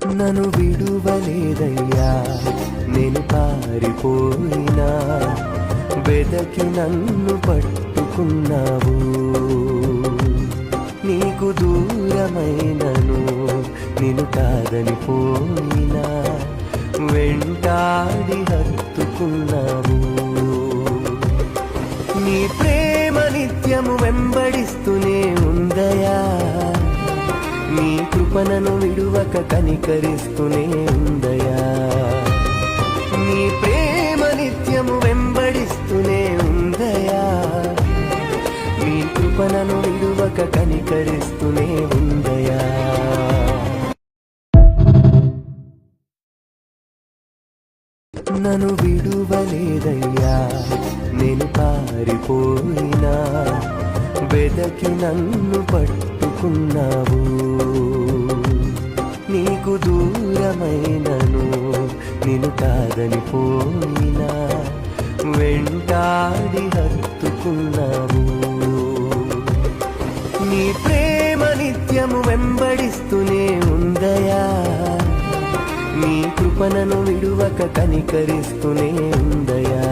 నన్ను విడువలేదయ్యా, నేను పారిపోయినా వెదకి నన్ను పట్టుకున్నావు. నీకు దూరమైనను నిన్ను కాదని పోయినా వెంటాడి హత్తుకున్నావు. నీ ప్రేమ నిత్యము వెంబడిస్తూనే ఉందయా, నీ కృపణను విడువక కనికరిస్తూనే ఉందయా. నీ ప్రేమ నిత్యము వెంబడిస్తూనే ఉందయా, నీ కృపణను విడువక కనికరిస్తూనే ఉందయా. నన్ను విడువలేదయ్యా, నేను పారిపోయినా వెదకి నన్ను పట్టుకున్నావు. నీకు దూరమైనను నిన్ను కాదని పోయినా వెంటాడి హత్తుకున్నావు. నీ ప్రేమ నిత్యము వెంబడిస్తూనే ఉందయా, నీ కృపణను విడువక కనికరిస్తూనే ఉందయా.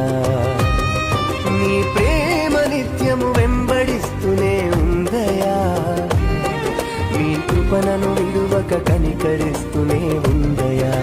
నీ ప్రేమ నిత్యము వెంబడిస్తూనే ఉందయా, నీ కృపణను విడువక కనికరిస్తూనే ఉందయా.